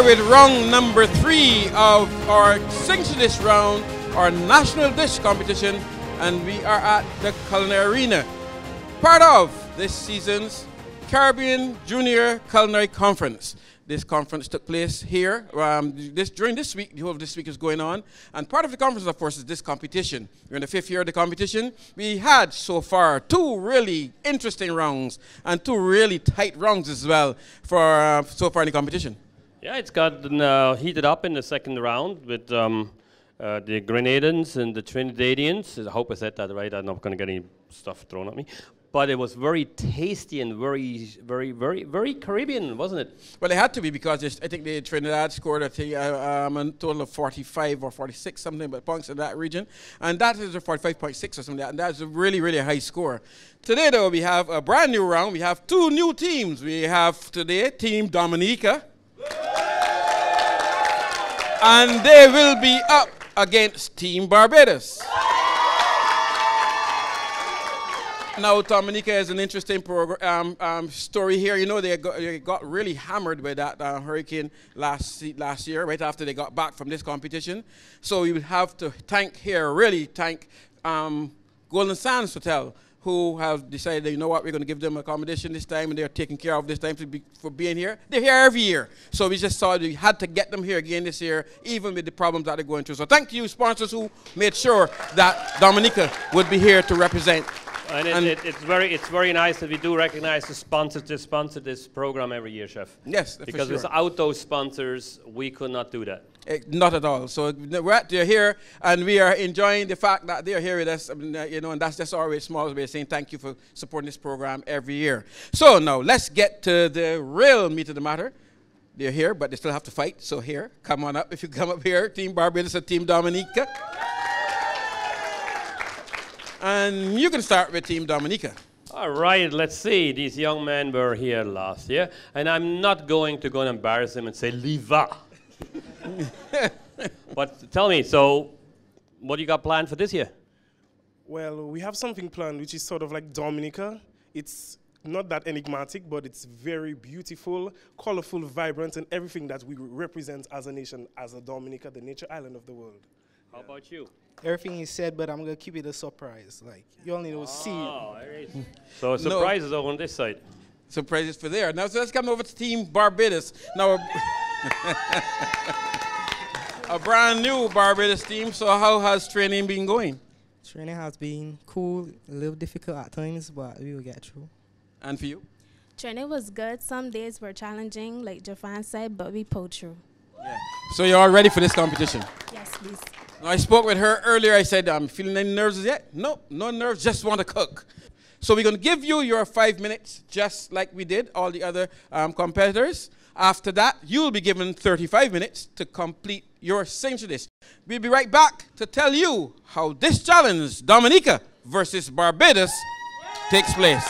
with round number 3 of our signature dish round, our national dish competition, and we are at the Culinary Arena, part of this season's Caribbean Junior Culinary Conference. This conference took place here during this week. The whole of this week is going on. And part of the conference, of course, is this competition. We're in the 5th year of the competition. We had so far 2 really interesting rounds and 2 really tight rounds as well for so far in the competition. Yeah, it's gotten heated up in the second round with the Grenadans and the Trinidadians. I hope I said that right. I'm not going to get any stuff thrown at me. But it was very tasty and very Caribbean, wasn't it? Well, it had to be because I think the Trinidad scored a total of 45 or 46 something but points in that region, and that is a 45.6 or something, and that's a really high score. Today, though, we have a brand new round. We have 2 new teams. We have today Team Dominica, and they will be up against Team Barbados. Now, Dominica is an interesting story here. You know, they got really hammered by that hurricane last year, right after they got back from this competition. So we would have to really thank Golden Sands Hotel, who have decided, you know what, we're going to give them accommodation this time, and they're taking care of this time for being here. They're here every year. So we just thought we had to get them here again this year, even with the problems that they're going through. So thank you, sponsors, who made sure that Dominica would be here to represent. And it's very nice that we do recognize the sponsors that sponsor this program every year, Chef. Yes, because for sure. Without those sponsors, we could not do that. Not at all. So they're here, and we are enjoying the fact that they're here with us. You know, and that's just our small way of saying thank you for supporting this program every year. So now let's get to the real meat of the matter. They're here, but they still have to fight. So here, come on up. If you come up here, Team Barbados and Team Dominica. And you can start with Team Dominica. All right, let's see. These young men were here last year, and I'm not going to go and embarrass them and say, Liva. But tell me, so what do you got planned for this year? Well, we have something planned, which is sort of like Dominica. It's not that enigmatic, but it's very beautiful, colorful, vibrant, and everything that we represent as a nation, as a Dominica, the nature island of the world. How about you? Everything you said, but I'm going to keep it a surprise. Like, you only will see it. So surprises over on this side. Surprises for there. Now, so let's come over to Team Barbados. Now, a brand new Barbados team. So how has training been going? Training has been cool, a little difficult at times, but we will get through. And for you? Training was good. Some days were challenging, like Javan said, but we pulled through. Yeah. So you're all ready for this competition? Yes, please. Now, I spoke with her earlier. I said, I'm feeling any nerves yet? No, no nerves, just want to cook. So we're going to give you your 5 minutes, just like we did all the other competitors. After that, you'll be given 35 minutes to complete your signature dish. We'll be right back to tell you how this challenge, Dominica versus Barbados, takes place.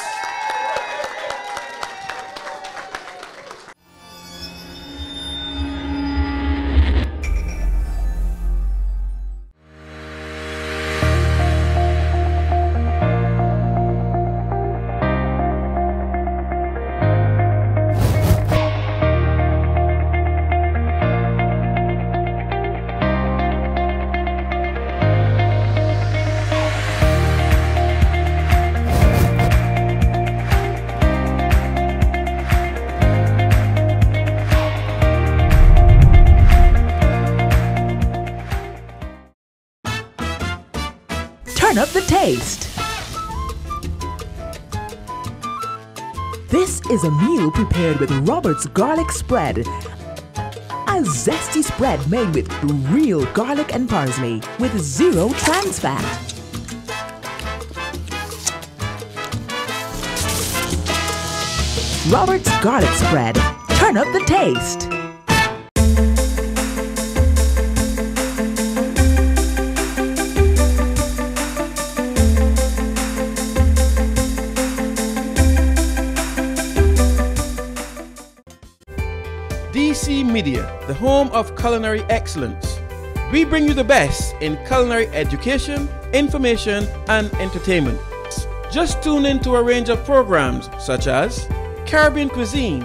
Turn up the taste. This is a meal prepared with Robert's garlic spread. A zesty spread made with real garlic and parsley with 0 trans fat. Robert's garlic spread. Turn up the taste. DC Media, the home of culinary excellence. We bring you the best in culinary education, information, and entertainment. Just tune in to a range of programs such as Caribbean Cuisine,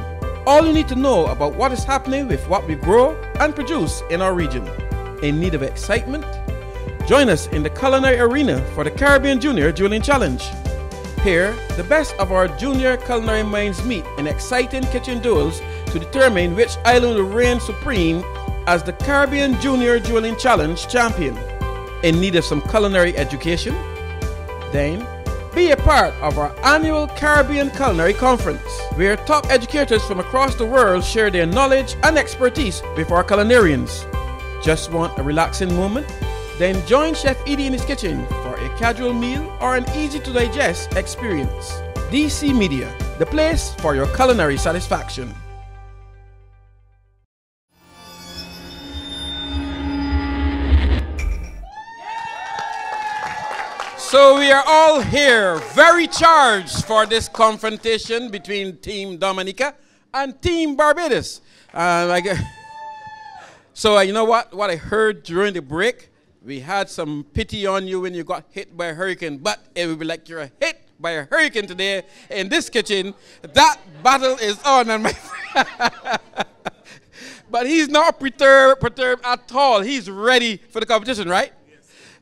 all you need to know about what is happening with what we grow and produce in our region. In need of excitement? Join us in the culinary arena for the Caribbean Junior Duelling Challenge. Here, the best of our junior culinary minds meet in exciting kitchen duels to determine which island will reign supreme as the Caribbean Junior Duelling Challenge champion. In need of some culinary education? Then, be a part of our annual Caribbean Culinary Conference, where top educators from across the world share their knowledge and expertise with our culinarians. Just want a relaxing moment? Then join Chef Edie in his kitchen for a casual meal or an easy-to-digest experience. DC Media, the place for your culinary satisfaction. So we are all here, very charged for this confrontation between Team Dominica and Team Barbados. So you know what I heard during the break? We had some pity on you when you got hit by a hurricane, but it would be like you're hit by a hurricane today in this kitchen. That battle is on, and my but he's not perturbed at all. He's ready for the competition, right?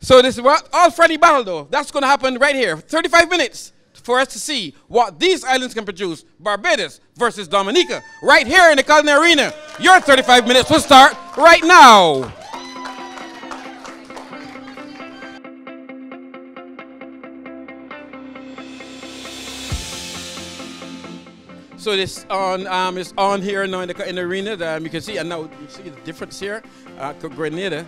So this is what all friendly battle though. That's going to happen right here. 35 minutes for us to see what these islands can produce. Barbados versus Dominica, right here in the culinary arena. Your 35 minutes will start right now. So this is on here now in the arena. You can see, and now you see the difference here. Grenada,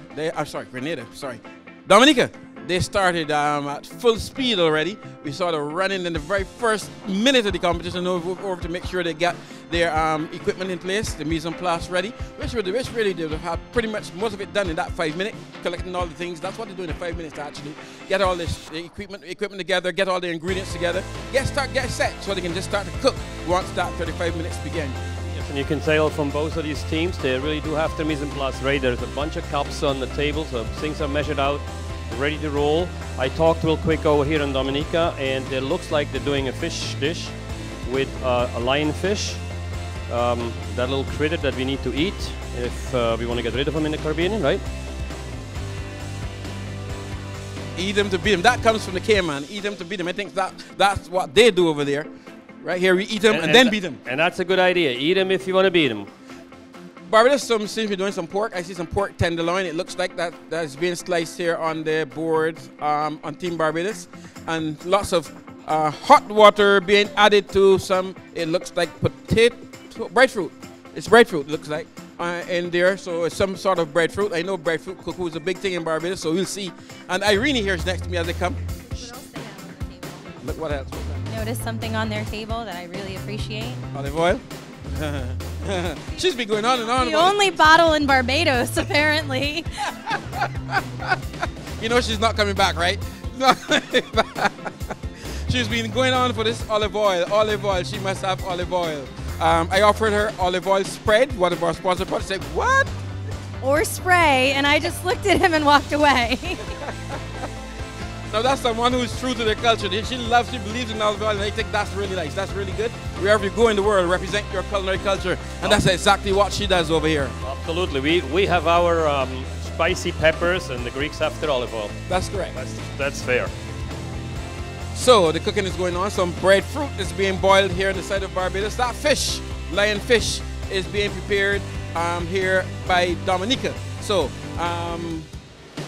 Dominica, they started at full speed already. We saw them running in the very first minute of the competition over to make sure they got their equipment in place, the mise en place ready, which really did have pretty much most of it done in that 5 minutes, collecting all the things. That's what they do in the 5 minutes to actually get all this equipment together, get all the ingredients together, get set so they can just start to cook once that 35 minutes begin. Yes, and you can tell from both of these teams, they really do have their mise en place ready. There's a bunch of cups on the table, so things are measured out, ready to roll. I talked real quick over here in Dominica, and it looks like they're doing a fish dish with a lionfish, that little critter that we need to eat if we want to get rid of them in the Caribbean, right? Eat them to beat them. That comes from the Cayman. Eat them to beat them. I think that's what they do over there. Right here, we eat them and then beat them. And that's a good idea. Eat them if you want to beat them. Barbados seems to be doing some pork. I see some pork tenderloin. It looks like that's being sliced here on the board on Team Barbados. And lots of hot water being added to some, it looks like breadfruit. It's breadfruit, it looks like, in there. So it's some sort of breadfruit. I know breadfruit cuckoo is a big thing in Barbados, so we'll see. And Irene here is next to me as they come. What else they have on their table? Look what else. Noticed something on their table that I really appreciate. Olive oil. She's been going on and on. The only bottle in Barbados, apparently. You know she's not coming back, right? She's been going on for this olive oil. Olive oil. She must have olive oil. I offered her olive oil spread, one of our sponsor products. Said, what? Or spray, and I just looked at him and walked away. Now that's someone who's true to their culture. She believes in olive oil, and I think that's really nice. That's really good. Wherever you go in the world, represent your culinary culture, and that's exactly what she does over here. Absolutely. We have our spicy peppers, and the Greeks have their olive oil. That's correct. That's fair. So the cooking is going on. Some breadfruit is being boiled here on the side of Barbados. That fish, lion fish, is being prepared here by Dominica. So,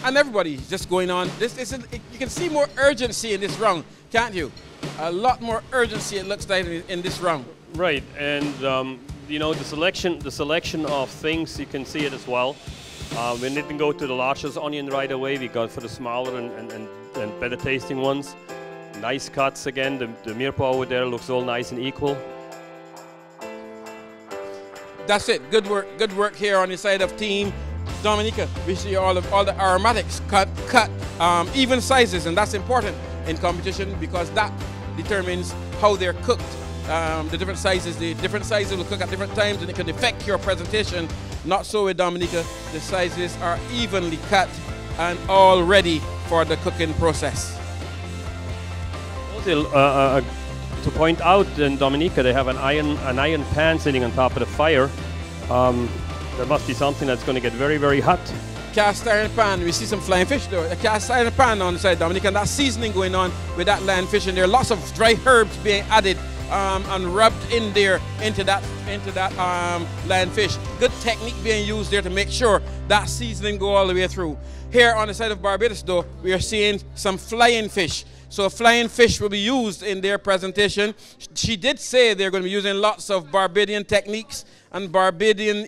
and everybody's just going on. You can see more urgency in this round, can't you? A lot more urgency, it looks like, in this round. Right, and you know, the selection of things, you can see it as well. We didn't go to the largest onion right away. We got for the smaller and better tasting ones. Nice cuts again. The mirepoix over there looks all nice and equal. That's it. Good work here on the side of Team Dominica. We see all the aromatics cut even sizes, and that's important in competition because that determines how they're cooked. The different sizes will cook at different times, and it can affect your presentation. Not so with Dominica. The sizes are evenly cut and all ready for the cooking process. to point out, in Dominica, they have an iron pan sitting on top of the fire. There must be something that's going to get very, very hot. Cast iron pan, we see some flying fish though. A cast iron pan on the side, Dominica, and that seasoning going on with that land fish, and there are lots of dry herbs being added and rubbed in there into that land fish. Good technique being used there to make sure that seasoning go all the way through. Here on the side of Barbados though, we are seeing some flying fish. So flying fish will be used in their presentation. She did say they're going to be using lots of Barbadian techniques and Barbadian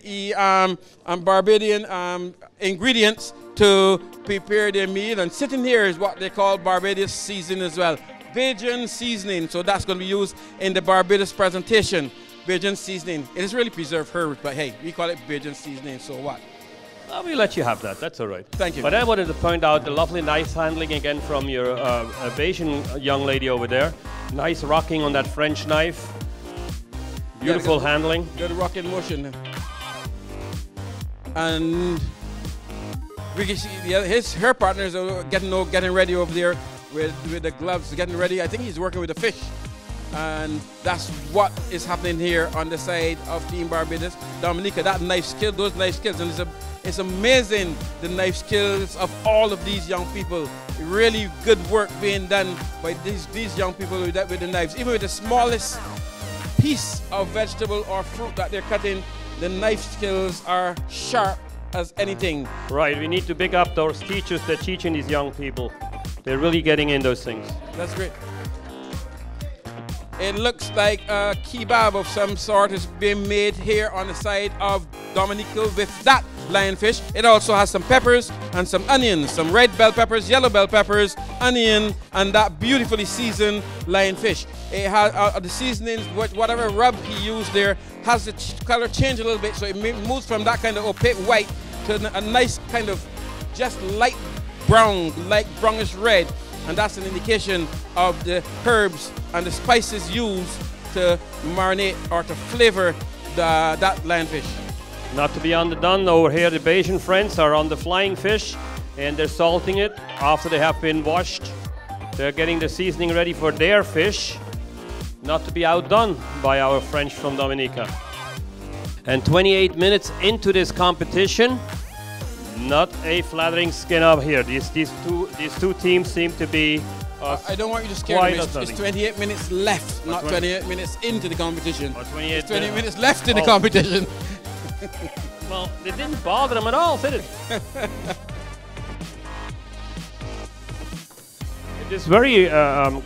ingredients to prepare their meal. And sitting here is what they call Barbados seasoning as well. Bajan seasoning, so that's going to be used in the Barbados presentation. Bajan seasoning. It is really preserved herbs, but hey, we call it Bajan seasoning, so what? We'll let you have that, that's all right. Thank you. But I wanted to point out the lovely knife handling again from your Bayesian young lady over there. Nice rocking on that French knife. Beautiful handling. Good rocking motion. And we can see her partners are getting ready over there with the gloves, getting ready. I think he's working with the fish. And that's what is happening here on the side of Team Barbados. Dominica, that knife skill, those knife skills, and it's amazing the knife skills of all of these young people. Really good work being done by these young people with the knives. Even with the smallest piece of vegetable or fruit that they're cutting, the knife skills are sharp as anything. Right, we need to pick up those teachers that are teaching these young people. They're really getting in those things. That's great. It looks like a kebab of some sort is being made here on the side of Dominica with that lionfish. It also has some peppers and some onions, some red bell peppers, yellow bell peppers, onion, and that beautifully seasoned lionfish. It has the seasonings, whatever rub he used there, has the color change a little bit, so it moves from that kind of opaque white to a nice kind of just light brown, like brownish red. And that's an indication of the herbs and the spices used to marinate or to flavor that lionfish. Not to be underdone, over here the Bayesian friends are on the flying fish and they're salting it after they have been washed. They're getting the seasoning ready for their fish. Not to be outdone by our French from Dominica. And 28 minutes into this competition, not a flattering skin up here. These two teams seem to be I don't want you to scare me. It's 28 minutes left, not 28 minutes into the competition. It's 28 minutes left in the competition. Well, it didn't bother them at all, did it? It is very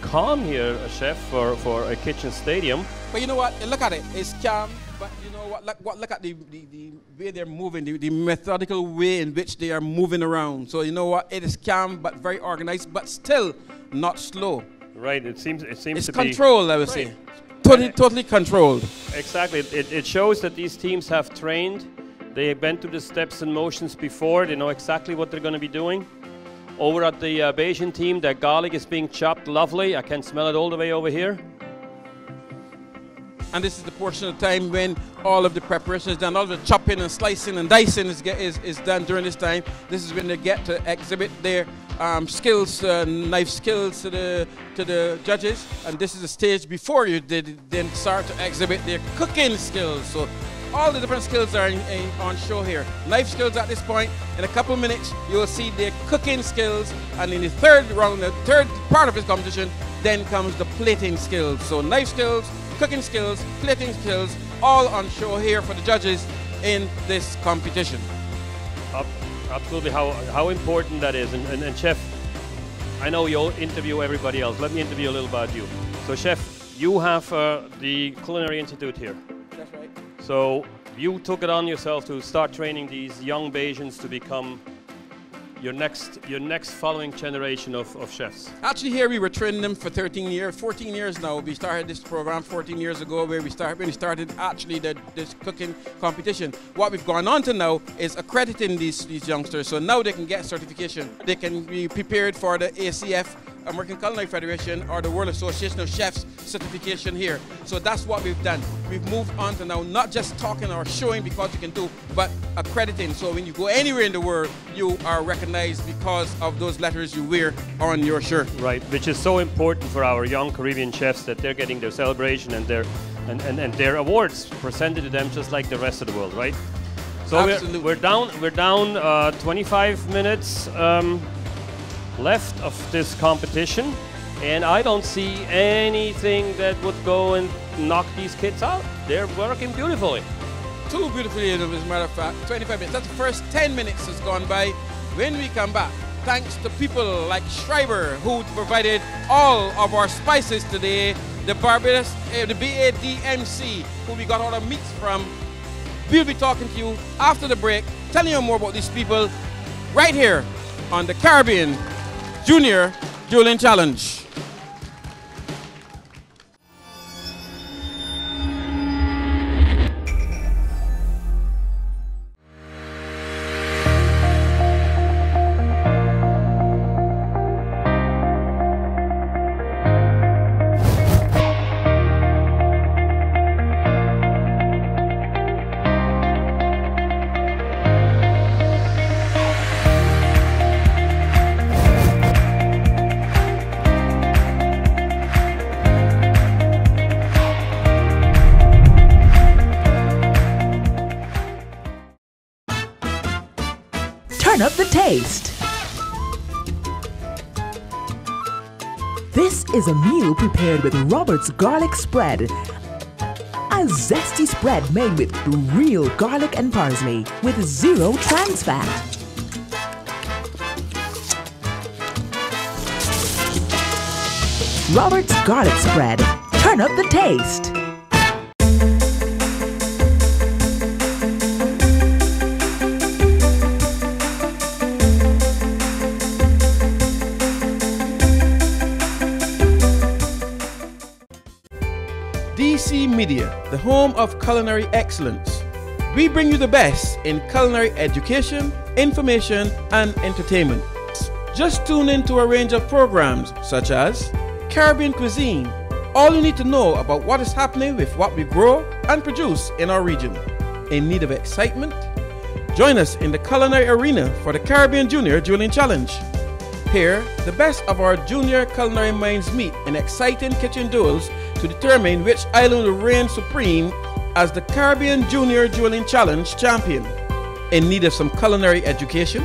calm here, Chef, for a kitchen stadium. But you know what? Look at it. It's calm. But you know what? Look at the way they're moving, the methodical way in which they are moving around. So you know what? It is calm, but very organized, but still not slow. Right. It seems it's to be controlled, I would say. Totally controlled. Exactly. It shows that these teams have trained. They have been through the steps and motions before. They know exactly what they're going to be doing. Over at the Bayesian team, the garlic is being chopped lovely. I can smell it all the way over here. And this is the portion of time when all of the preparation is done, all of the chopping and slicing and dicing is done during this time. This is when they get to exhibit their skills, knife skills to the judges. And this is the stage before you then start to exhibit their cooking skills. So all the different skills are on show here. Knife skills at this point. In a couple of minutes, you will see their cooking skills. And in the third round, the third part of this competition, then comes the plating skills. So knife skills, cooking skills, plating skills, all on show here for the judges in this competition. Absolutely, how important that is. And Chef, I know you'll interview everybody else. Let me interview a little about you. So Chef, you have the Culinary Institute here. That's right. So you took it on yourself to start training these young Bayesians to become your next following generation of chefs. Actually, here we were training them for 14 years now. We started this program 14 years ago when we started actually this cooking competition. What we've gone on to now is accrediting these youngsters, so now they can get certification. They can be prepared for the ACF American Culinary Federation or the World Association of Chefs certification here. So that's what we've done. We've moved on to now not just talking or showing because you can do, but accrediting. So when you go anywhere in the world, you are recognized because of those letters you wear on your shirt. Right, which is so important for our young Caribbean chefs that they're getting their celebration and their awards presented to them just like the rest of the world, right? So we're down 25 minutes left of this competition, and I don't see anything that would go and knock these kids out. They're working beautifully. Too beautifully, as a matter of fact. 25 minutes. That's the first 10 minutes has gone by. When we come back, thanks to people like Schreiber, who provided all of our spices today, the Barbados, the BADMC, who we got all the meats from. We'll be talking to you after the break, telling you more about these people right here on the Caribbean Junior Dueling Challenge. Turn up the taste. This is a meal prepared with Robert's garlic spread. A zesty spread made with real garlic and parsley with 0 trans fat. Robert's garlic spread. Turn up the taste. DC Media, the home of culinary excellence. We bring you the best in culinary education, information, and entertainment. Just tune in to a range of programs such as Caribbean Cuisine, all you need to know about what is happening with what we grow and produce in our region. In need of excitement? Join us in the culinary arena for the Caribbean Junior Dueling Challenge. Here, the best of our junior culinary minds meet in exciting kitchen duels to determine which island will reign supreme as the Caribbean Junior Dueling Challenge champion. In need of some culinary education?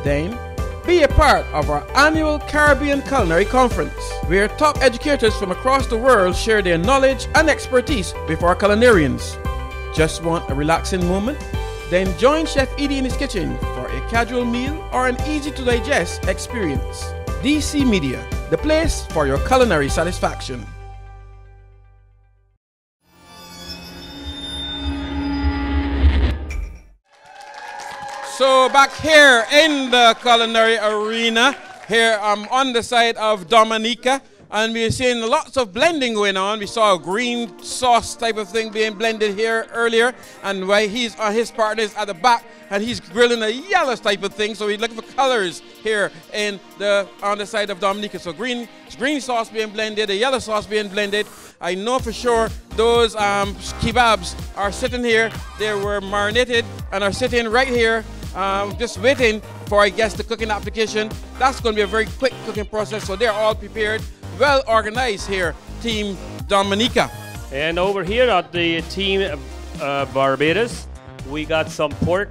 Then, be a part of our annual Caribbean Culinary Conference, where top educators from across the world share their knowledge and expertise with our culinarians. Just want a relaxing moment? Then join Chef Edie in his kitchen for a casual meal or an easy-to-digest experience. DC Media, the place for your culinary satisfaction. So back here in the culinary arena, here I'm on the side of Dominica, and we're seeing lots of blending going on. We saw a green sauce type of thing being blended here earlier, and while his partner is at the back, and he's grilling a yellow type of thing. So we're looking for colors here on the side of Dominica. So green sauce being blended, a yellow sauce being blended. I know for sure those kebabs are sitting here. They were marinated and are sitting right here, just waiting for, I guess, the cooking application. That's going to be a very quick cooking process. So they're all prepared, well organized here, Team Dominica. And over here at the Team Barbados, we got some pork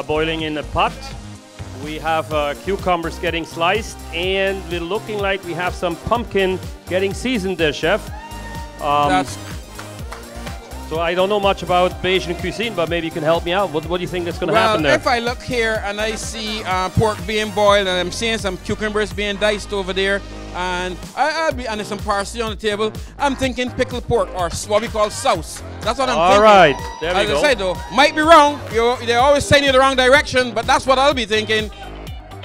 boiling in a pot. We have cucumbers getting sliced, and we're looking like we have some pumpkin getting seasoned there, Chef. So I don't know much about Bayesian cuisine, but maybe you can help me out. What do you think is going to happen there? If I look here and I see pork being boiled, and I'm seeing some cucumbers being diced over there, and and some parsley on the table, I'm thinking pickled pork, or what we call sauce. That's what I'm thinking. All right, there we go. As I said though, might be wrong. They always send you the wrong direction, but that's what I'll be thinking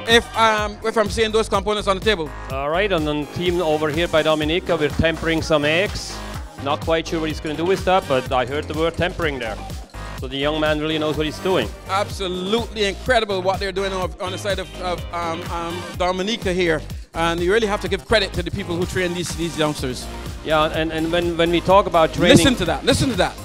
if I'm seeing those components on the table. All right, and then team over here by Dominica, we're tempering some eggs. Not quite sure what he's going to do with that, but I heard the word tempering there. So the young man really knows what he's doing. Absolutely incredible what they're doing on the side of Dominica here. And you really have to give credit to the people who train these youngsters. Yeah, and when we talk about training... Listen to that, listen to that.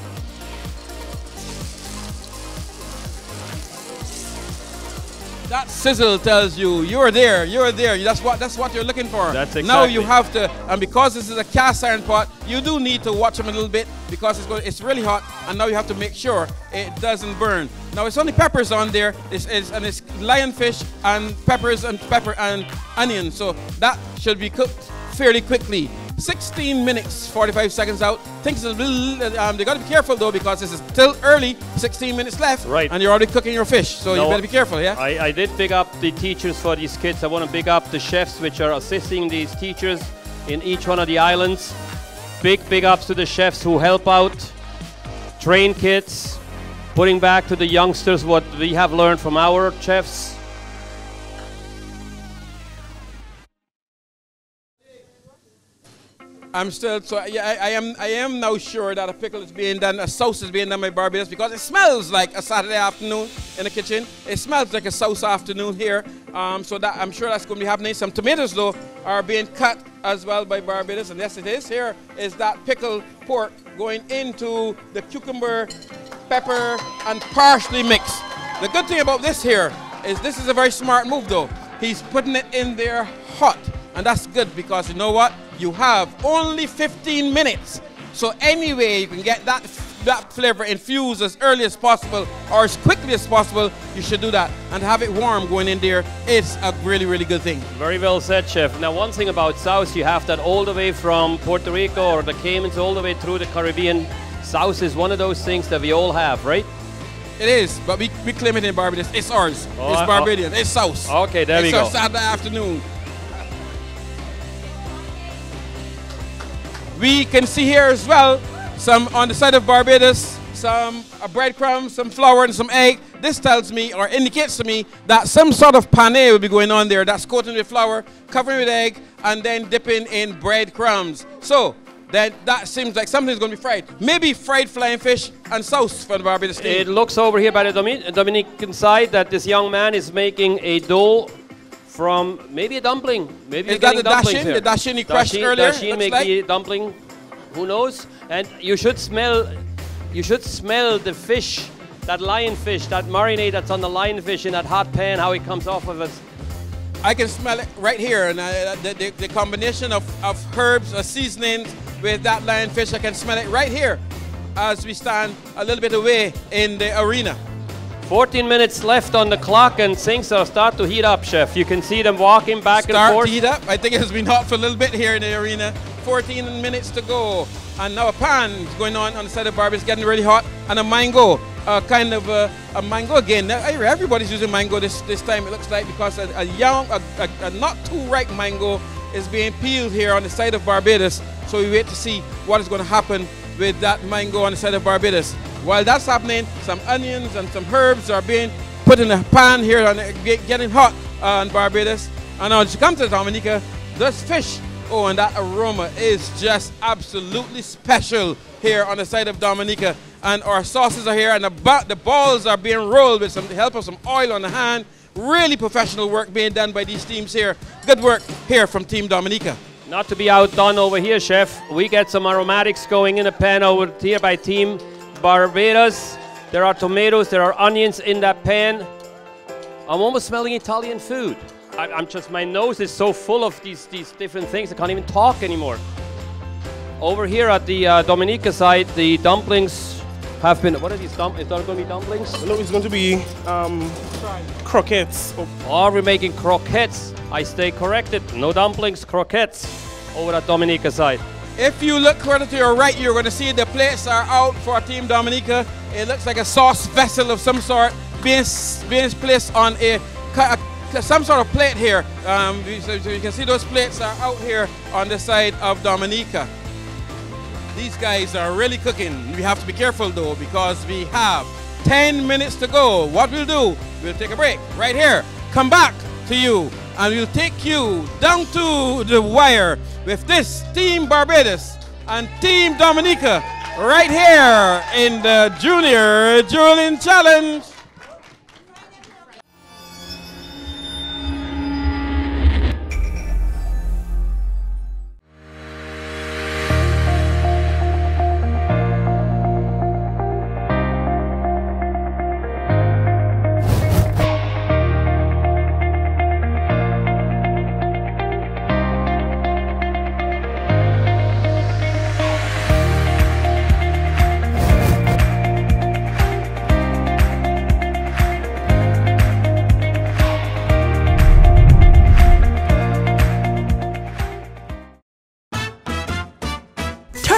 That sizzle tells you, you're there, that's what you're looking for. That's exactly. Now you have to, and because this is a cast iron pot, you do need to watch them a little bit because it's really hot, and now you have to make sure it doesn't burn. Now it's only peppers on there, it's lionfish and peppers and onions, so that should be cooked fairly quickly. 16 minutes, 45 seconds out. Things a little, they got to be careful though because this is still early, 16 minutes left, right. And you're already cooking your fish, so you better be careful, yeah? I did pick up the teachers for these kids. I want to pick up the chefs which are assisting these teachers in each one of the islands. Big ups to the chefs who help out, train kids, putting back to the youngsters what we have learned from our chefs. I'm still, so yeah, I am now sure that a pickle is being done, a sauce is being done by Barbados because it smells like a Saturday afternoon in the kitchen. It smells like a sauce afternoon here, so that I'm sure that's going to be happening. Some tomatoes though are being cut as well by Barbados, and yes it is. Here is that pickled pork going into the cucumber, pepper, and parsley mix. The good thing about this here is this is a very smart move though. He's putting it in there hot, and that's good because you know what? You have only 15 minutes. So anyway, you can get that flavor infused as early as possible or as quickly as possible. You should do that and have it warm going in there. It's a really, really good thing. Very well said, Chef. Now, one thing about sauce, you have that all the way from Puerto Rico or the Caymans all the way through the Caribbean. Sauce is one of those things that we all have, right? It is, but we claim it in Barbados. It's ours. It's Barbadian. It's sauce. Okay, there we go. It's our Saturday afternoon. We can see here as well, some on the side of Barbados, some breadcrumbs, some flour, and some egg. This tells me, or indicates to me, that some sort of pane will be going on there. That's coated with flour, covering with egg, and then dipping in breadcrumbs. So, that seems like something's going to be fried. Maybe fried flying fish and sauce for the Barbados team. It looks over here by the Dominican side that this young man is making a dough from maybe a dumpling. Maybe is that the dashin? The dashin he crushed earlier? Dashin, maybe a dumpling. Who knows? And you should smell the fish, that lionfish, that marinade that's on the lionfish in that hot pan, how it comes off of it. I can smell it right here, and the combination of herbs or seasonings with that lionfish, I can smell it right here as we stand a little bit away in the arena. 14 minutes left on the clock and things are start to heat up, Chef. You can see them walking back and forth. Start to heat up. I think it has been hot for a little bit here in the arena. 14 minutes to go. And now a pan is going on the side of Barbados, getting really hot. And a mango, kind of a mango again. Now, everybody's using mango this time, it looks like, because a not too ripe mango is being peeled here on the side of Barbados. So we wait to see what is going to happen with that mango on the side of Barbados. While that's happening, some onions and some herbs are being put in a pan here and getting hot on Barbados. And now as you come to Dominica, this fish, oh, and that aroma is just absolutely special here on the side of Dominica. And our sauces are here, and the balls are being rolled with the help of some oil on the hand. Really professional work being done by these teams here. Good work here from Team Dominica. Not to be outdone over here, Chef. We get some aromatics going in a pan over here by Team Barbados. There are tomatoes, there are onions in that pan. I'm almost smelling Italian food. I'm just, my nose is so full of these different things, I can't even talk anymore. Over here at the Dominica side, the dumplings have been, what are these dumplings? Is that going to be dumplings? No, it's going to be croquettes. Are we making croquettes? I stay corrected. No dumplings, croquettes over at Dominica side. If you look further to your right, you're going to see the plates are out for Team Dominica. It looks like a sauce vessel of some sort being placed on some sort of plate here. So you can see those plates are out here on the side of Dominica. These guys are really cooking. We have to be careful though, because we have 10 minutes to go. What we'll do, we'll take a break right here, come back to you, and we'll take you down to the wire with this Team Barbados and Team Dominica right here in the Junior Dueling Challenge.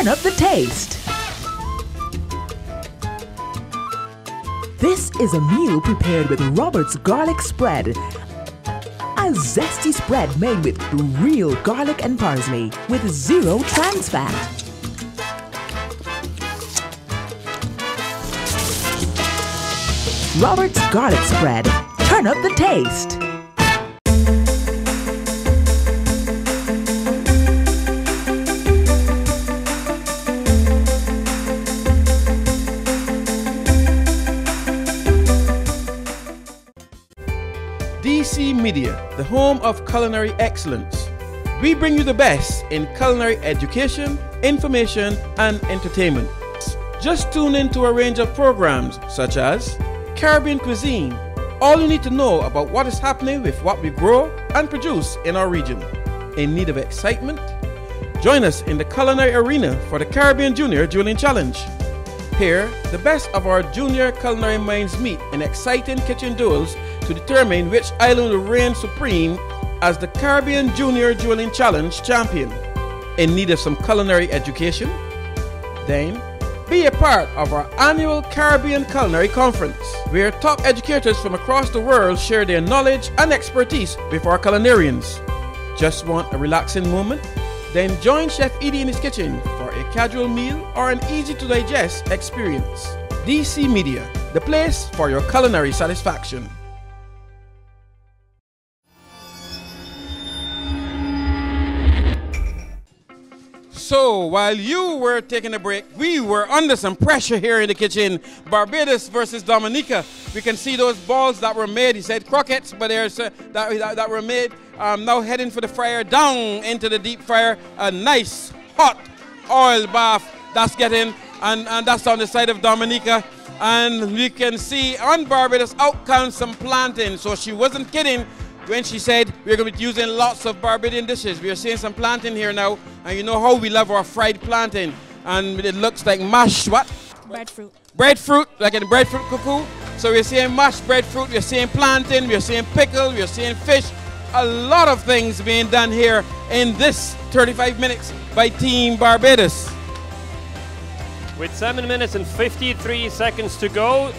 turn up the taste. This is a meal prepared with Robert's garlic spread. A zesty spread made with real garlic and parsley with 0 trans fat. Robert's garlic spread. Turn up the taste. DC Media, the home of culinary excellence. We bring you the best in culinary education, information, and entertainment. Just tune in to a range of programs such as Caribbean Cuisine, all you need to know about what is happening with what we grow and produce in our region. In need of excitement? Join us in the culinary arena for the Caribbean Junior Duelling Challenge. Here, the best of our junior culinary minds meet in exciting kitchen duels to determine which island will reign supreme as the Caribbean Junior Duelling Challenge champion. In need of some culinary education? Then, be a part of our annual Caribbean Culinary Conference, where top educators from across the world share their knowledge and expertise with our culinarians. Just want a relaxing moment? Then join Chef Edie in his kitchen for a casual meal or an easy-to-digest experience. DC Media, the place for your culinary satisfaction. So, while you were taking a break, we were under some pressure here in the kitchen. Barbados versus Dominica. We can see those balls that were made. He said croquettes, but there's that were made. Now heading for the fryer, down into the deep fryer. A nice hot oil bath that's getting, and that's on the side of Dominica. And we can see on Barbados out comes some plantain. So she wasn't kidding when she said we're going to be using lots of Barbadian dishes. We are seeing some plantain here now, and you know how we love our fried plantain. And it looks like mashed what? Breadfruit. Breadfruit, like in breadfruit cuckoo. So we're seeing mashed breadfruit, we're seeing plantain, we're seeing pickle, we're seeing fish. A lot of things being done here in this 35 minutes by Team Barbados. With 7 minutes and 53 seconds to go,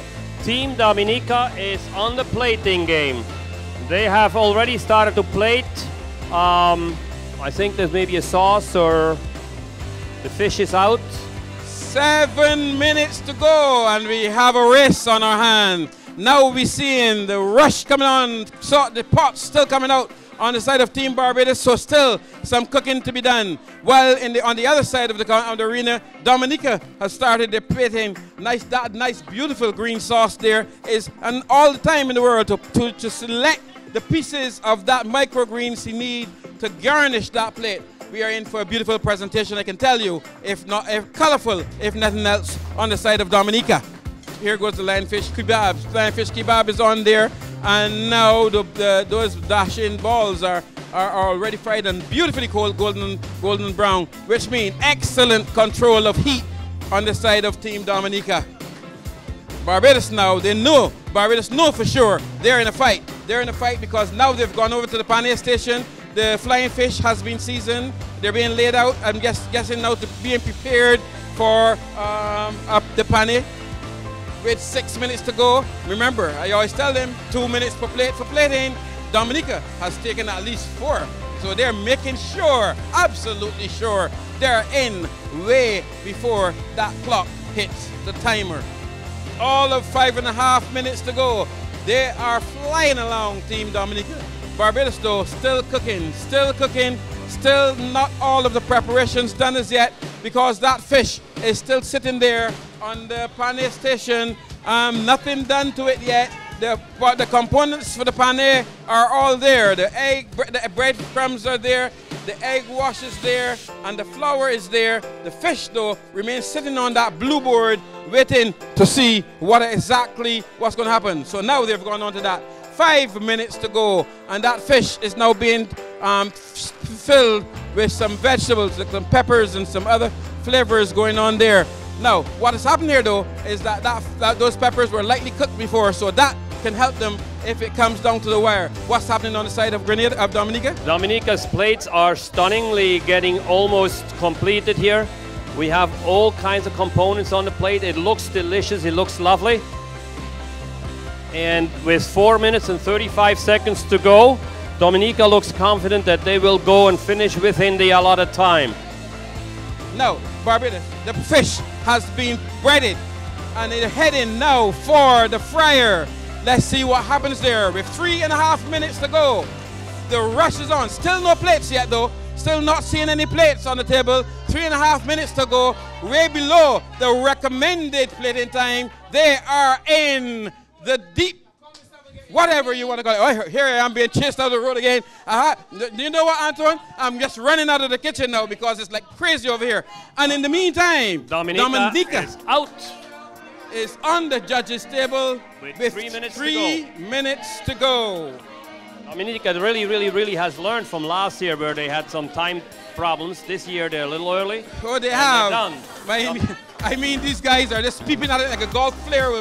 Team Dominica is on the plating game. They have already started to plate. I think there's maybe a sauce or the fish is out. 7 minutes to go and we have a race on our hand. Now we're seeing the rush coming on, so the pots still coming out on the side of Team Barbados, so still some cooking to be done. While on the other side of the arena, Dominica has started their plating. That nice beautiful green sauce there is, and all the time in the world to select the pieces of that microgreens you need to garnish that plate. We are in for a beautiful presentation, I can tell you, if colorful, if nothing else, on the side of Dominica. Here goes the lionfish kebab. Lionfish kebab is on there, and now those dashing balls are already fried and beautifully cold, golden brown, which means excellent control of heat on the side of Team Dominica. Barbados now, Barbados know for sure they're in a fight. They're in a fight because now they've gone over to the pannier station. The flying fish has been seasoned. They're being laid out. I'm guessing now to being prepared for the pannier. With 6 minutes to go. Remember, I always tell them 2 minutes per plate for plating. Dominica has taken at least 4. So they're making sure, absolutely sure, they're in way before that clock hits the timer. All of 5.5 minutes to go. They are flying along, Team Dominica. Barbados though, still cooking, still not all of the preparations done as yet, because that fish is still sitting there on the pannier station. Nothing done to it yet. But the components for the pannier are all there. The breadcrumbs are there, the egg wash is there, and the flour is there. The fish though remains sitting on that blue board waiting to see what's going to happen. So now they've gone on to that. 5 minutes to go, and that fish is now being filled with some vegetables, like some peppers and some other flavors going on there. Now, what has happened here though is that those peppers were lightly cooked before, so that can help them if it comes down to the wire. What's happening on the side of Dominica? Dominica's plates are stunningly getting almost completed here. We have all kinds of components on the plate. It looks delicious, it looks lovely. And with 4 minutes and 35 seconds to go, Dominica looks confident that they will go and finish within the allotted time. Now, Barbados, the fish has been breaded and they're heading now for the fryer. Let's see what happens there with 3.5 minutes to go. The rush is on. Still no plates yet though. Still not seeing any plates on the table. 3.5 minutes to go. Way below the recommended plating time. They are in the deep, whatever you want to call it. Oh, here I am being chased out of the road again. Do you know what, Antoine? I'm just running out of the kitchen now because it's like crazy over here. And in the meantime, Dominica is out. Is on the judges' table with 3 minutes to go. Dominica really has learned from last year where they had some time problems. This year they're a little early. Oh, they have. I mean, these guys are just peeping at it like a golf player.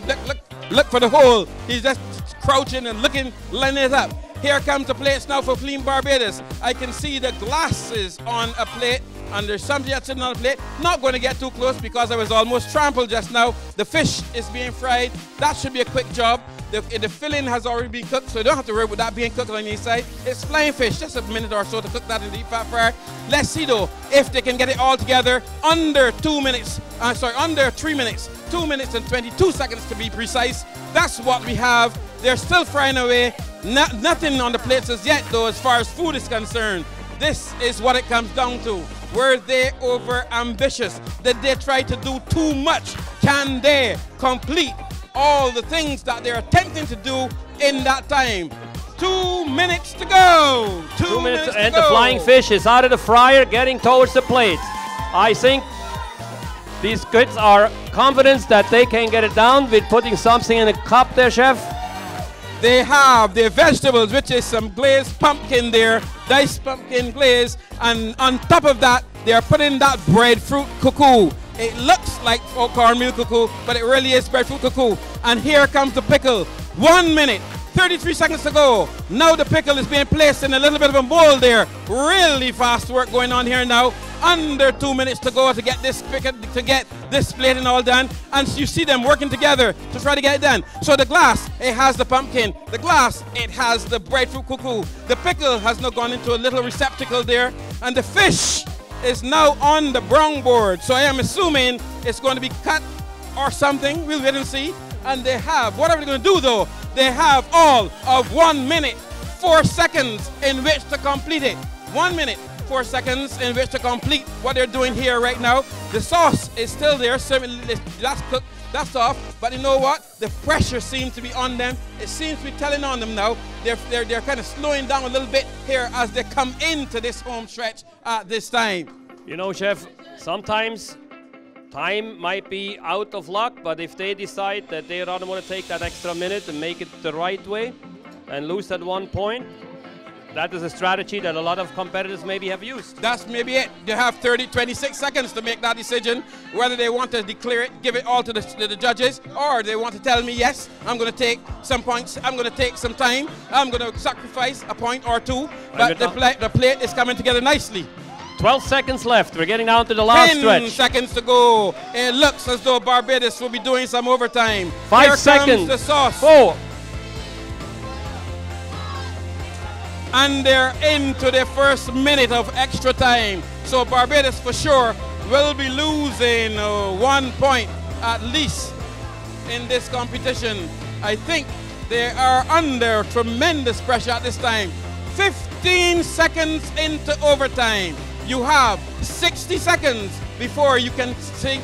Look for the hole. He's just crouching and looking, lining it up. Here comes the plates now for Clean Barbados. I can see the glasses on a plate, and there's something that's sitting on a plate. Not going to get too close because I was almost trampled just now. The fish is being fried. That should be a quick job. The filling has already been cooked, so you don't have to worry about that being cooked on the inside. It's flying fish, just a minute or so to cook that in the deep fat fryer. Let's see though if they can get it all together under 2 minutes. Under 3 minutes. 2 minutes and 22 seconds to be precise. That's what we have. They're still frying away. Nothing on the plates as yet though as far as food is concerned. This is what it comes down to. Were they over ambitious? Did they try to do too much? Can they complete all the things that they're attempting to do in that time? 2 minutes to go. 2 minutes to and go. The flying fish is out of the fryer getting towards the plate. I think these kids are confident that they can get it down with putting something in a cup there, chef. They have their vegetables, which is some glazed pumpkin there, diced pumpkin glaze, and on top of that, they are putting that breadfruit cuckoo. It looks like cornmeal cuckoo, but it really is breadfruit cuckoo. And here comes the pickle. 1 minute, 33 seconds to go. Now the pickle is being placed in a little bit of a bowl there. Really fast work going on here now. Under 2 minutes to go to get this plating all done. And you see them working together to try to get it done. So the glass, it has the pumpkin. The glass, it has the breadfruit cuckoo. The pickle has now gone into a little receptacle there. And the fish is now on the brown board. So I am assuming it's going to be cut or something. We'll wait and see. And they have, what are they going to do though? They have all of 1 minute, 4 seconds in which to complete it. 1 minute, 4 seconds in which to complete what they're doing here right now. The sauce is still there, that's cooked, that's off. But you know what? The pressure seems to be on them. It seems to be telling on them now. They're kind of slowing down a little bit here as they come into this home stretch at this time. You know, chef, sometimes time might be out of luck, but if they decide that they rather want to take that extra minute and make it the right way and lose at 1 point, that is a strategy that a lot of competitors maybe have used. That's maybe it. They have 26 seconds to make that decision, whether they want to declare it, give it all to the judges, or they want to tell me, yes, I'm going to take some points, I'm going to take some time, I'm going to sacrifice a point or two, but the plate is coming together nicely. 12 seconds left. We're getting down to the last stretch. 10 seconds to go. It looks as though Barbados will be doing some overtime. 5 seconds. Here comes the sauce. 4. And they're into their first minute of extra time. So Barbados for sure will be losing 1 point at least in this competition. I think they are under tremendous pressure at this time. 15 seconds into overtime. You have 60 seconds before you can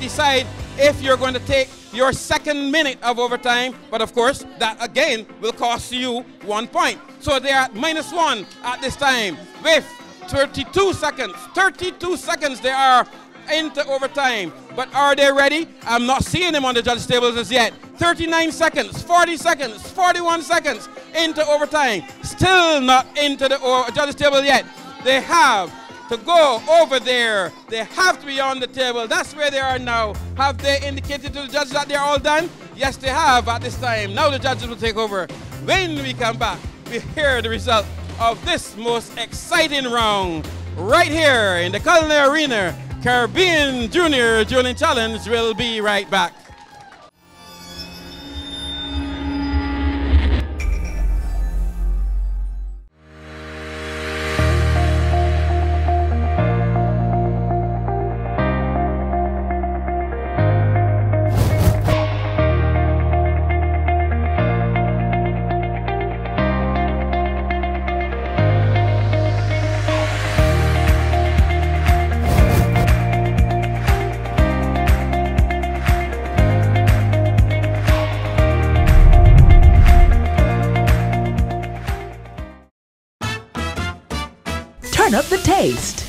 decide if you're going to take your second minute of overtime. But of course, that again will cost you 1 point. So they are at -1 at this time with 32 seconds. 32 seconds they are into overtime. But are they ready? I'm not seeing them on the judges' tables as yet. 39 seconds, 40 seconds, 41 seconds into overtime. Still not into the judges' table yet. They have to go over there. They have to be on the table. That's where they are now. Have they indicated to the judges that they're all done? Yes, they have at this time. Now the judges will take over. When we come back, we hear the result of this most exciting round right here in the Culinary Arena, Caribbean Junior Duelling Challenge will be right back. Turn up the taste.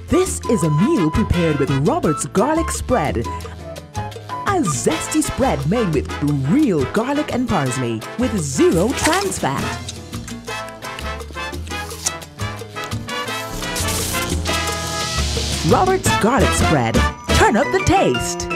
This is a meal prepared with Robert's garlic spread. A zesty spread made with real garlic and parsley with 0 trans fat. Robert's garlic spread. Turn up the taste.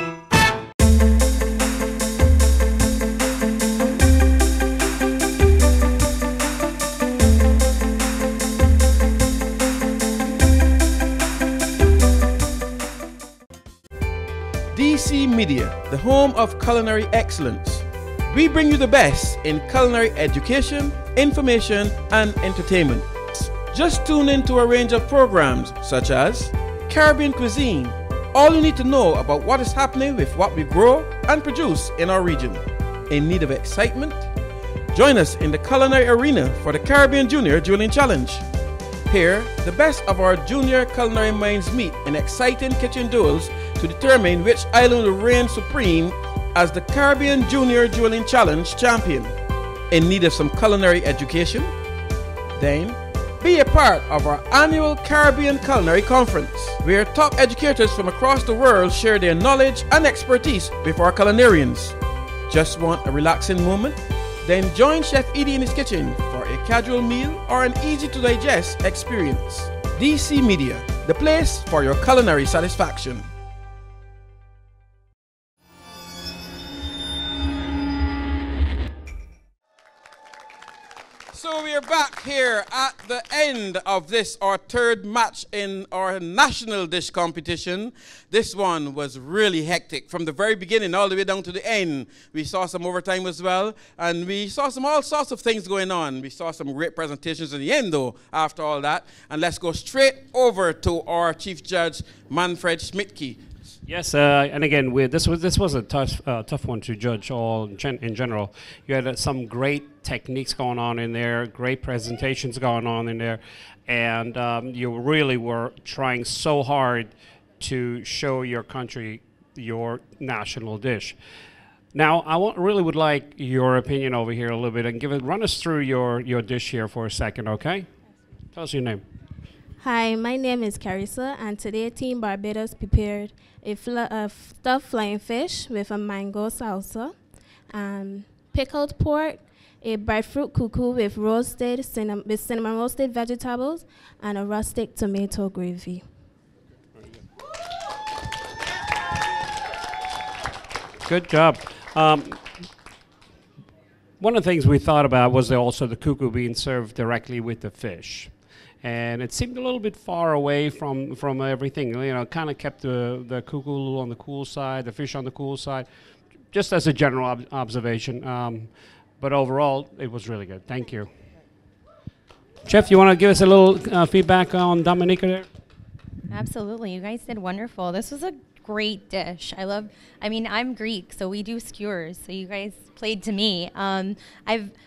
DC Media, the home of culinary excellence. We bring you the best in culinary education, information, and entertainment. Just tune in to a range of programs such as Caribbean Cuisine, all you need to know about what is happening with what we grow and produce in our region. In need of excitement? Join us in the culinary arena for the Caribbean Junior Duelling Challenge. Here, the best of our junior culinary minds meet in exciting kitchen duels to determine which island will reign supreme as the Caribbean Junior Duelling Challenge champion. In need of some culinary education? Then, be a part of our annual Caribbean Culinary Conference, where top educators from across the world share their knowledge and expertise with our culinarians. Just want a relaxing moment? Then join Chef Edie in his kitchen for a casual meal or an easy-to-digest experience. DC Media, the place for your culinary satisfaction. So we are back here at the end of this, our third match in our national dish competition. This one was really hectic from the very beginning all the way down to the end. We saw some overtime as well, and we saw all sorts of things going on. We saw some great presentations in the end though, after all that. And let's go straight over to our Chief Judge, Manfred Schmidtke. Yes, and again, this was a tough one to judge all in general. You had some great techniques going on in there, great presentations going on in there, and you really were trying so hard to show your country your national dish. Now, I really would like your opinion over here a little bit and run us through your dish here for a second, okay? Tell us your name. Hi, my name is Carissa, and today Team Barbados prepared a stuffed flying fish with a mango salsa, pickled pork, a breadfruit cuckoo with cinnamon roasted vegetables, and a rustic tomato gravy. Good job. One of the things we thought about was also the cuckoo being served directly with the fish. And it seemed a little bit far away from everything. You know, kind of kept the cuckoo on the cool side, the fish on the cool side, just as a general observation. But overall, it was really good. Thank you. Chef, you want to give us a little feedback on Dominica there? Absolutely. You guys did wonderful. This was a great dish. I mean, I'm Greek, so we do skewers. So you guys played to me. I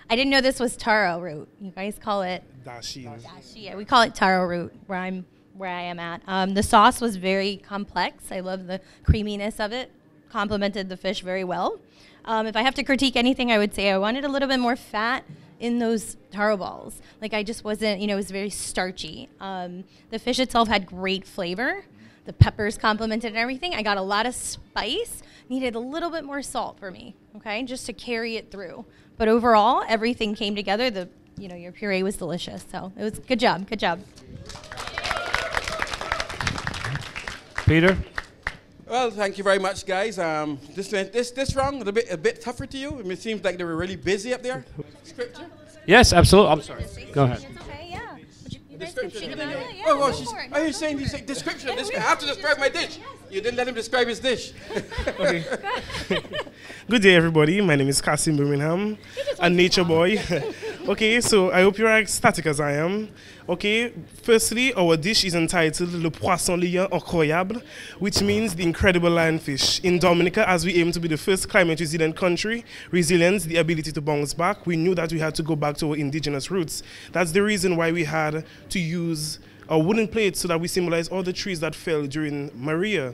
didn't know this was taro root. You guys call it dashi. Yeah, we call it taro root where I am at. The sauce was very complex. I love the creaminess of it. Complemented the fish very well. If I have to critique anything, I would say I wanted a little bit more fat in those taro balls. Like I just wasn't, it was very starchy. The fish itself had great flavor. The peppers complemented everything. I got a lot of spice. Needed a little bit more salt for me, okay, just to carry it through. But overall, everything came together. Your puree was delicious. So it was good job. Good job. Peter? Well, thank you very much, guys. This round a bit tougher to you. I mean, it seems like they were really busy up there. Scripture? Yes, absolutely. I'm sorry. Go ahead. It's okay, yeah. The scripture description. Yeah, Oh, go for it. are you saying description? I have to describe my dish. You didn't let him describe his dish. Okay. Good day, everybody. My name is Cassim Birmingham, a nature boy. Okay, so I hope you're as ecstatic as I am. Okay, firstly, our dish is entitled Le Poisson Lion Incroyable, which means the incredible lionfish. In Dominica, as we aim to be the first climate resilient country, resilience, the ability to bounce back, we knew that we had to go back to our indigenous roots. That's the reason why we had to use a wooden plate so that we symbolize all the trees that fell during Maria.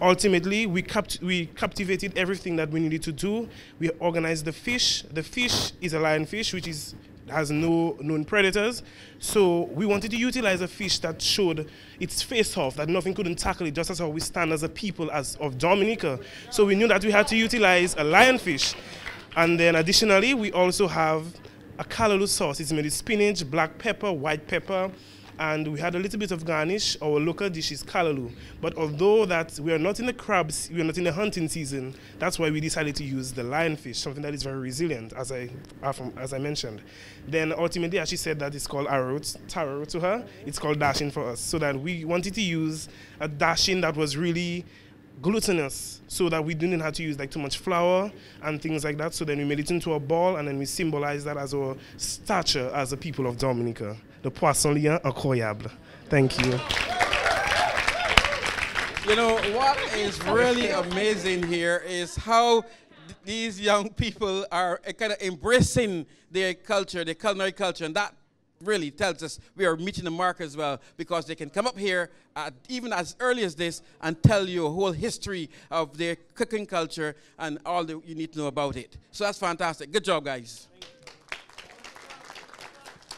Ultimately, we captivated everything that we needed to do. We organized the fish. The fish is a lionfish, which has no known predators. So we wanted to utilize a fish that showed its face off, that nothing couldn't tackle it, just as how we stand as a people of Dominica. So we knew that we had to utilize a lionfish. And then additionally, we also have a callaloo sauce. It's made with spinach, black pepper, white pepper, and we had a little bit of garnish. Our local dish is callaloo. But although that we are not in the crabs, we are not in the hunting season, that's why we decided to use the lionfish, something that is very resilient, as I mentioned. Then ultimately, as she said that it's called taro to her, it's called dashing for us. So that we wanted to use a dashing that was really glutinous, so that we didn't have to use like too much flour and things like that. So then we made it into a ball, and then we symbolize that as our stature as a people of Dominica. Le Poisson Lion Incroyable. Thank you. You know, what is really amazing here is how these young people are kind of embracing their culture, their culinary culture, and that really tells us we are meeting the mark as well, because they can come up here even as early as this and tell you a whole history of their cooking culture and all that you need to know about it. So that's fantastic. Good job, guys.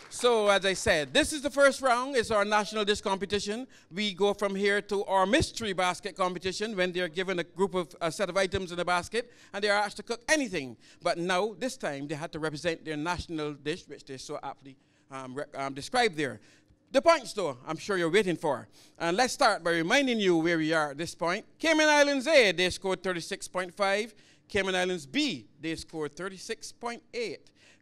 So as I said, this is the first round. It's our national dish competition. We go from here to our mystery basket competition, when they're given a group of a set of items in a basket and they are asked to cook anything. But now, this time, they had to represent their national dish, which they so aptly described there. The points, though, I'm sure you're waiting for. And let's start by reminding you where we are at this point. Cayman Islands A, they scored 36.5. Cayman Islands B, they scored 36.8.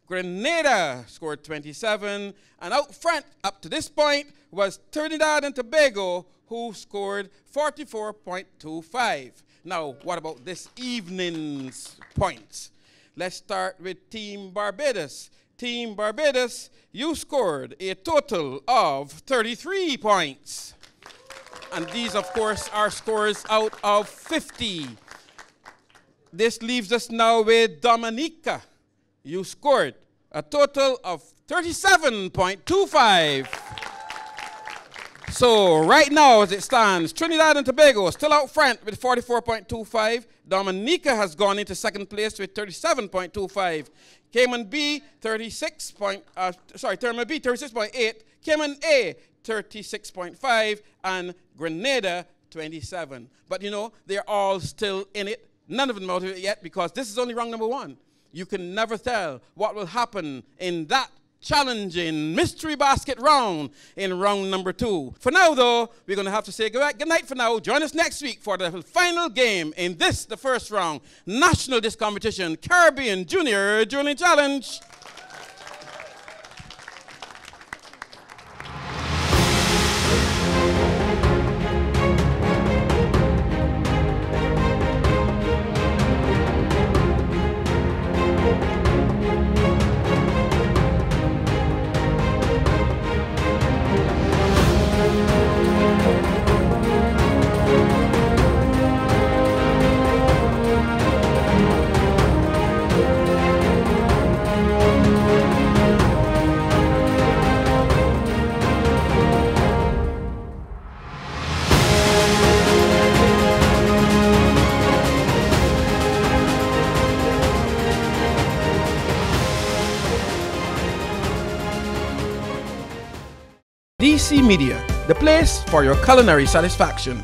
Grenada scored 27, and out front up to this point was Trinidad and Tobago, who scored 44.25. Now, what about this evening's points? Let's start with Team Barbados. Team Barbados, you scored a total of 33 points. And these, of course, are scores out of 50. This leaves us now with Dominica. You scored a total of 37.25. So right now, as it stands, Trinidad and Tobago still out front with 44.25. Dominica has gone into second place with 37.25. Cayman B, 36.8. Cayman A, 36.5. And Grenada, 27. But you know, they're all still in it. None of them out of it yet, because this is only round number one. You can never tell what will happen in that challenging mystery basket round in round number 2. For now, though, we're going to have to say good night for now. Join us next week for the final game in this, the first round, National Dish Competition, Caribbean Junior Duelling Challenge. DC Media, the place for your culinary satisfaction.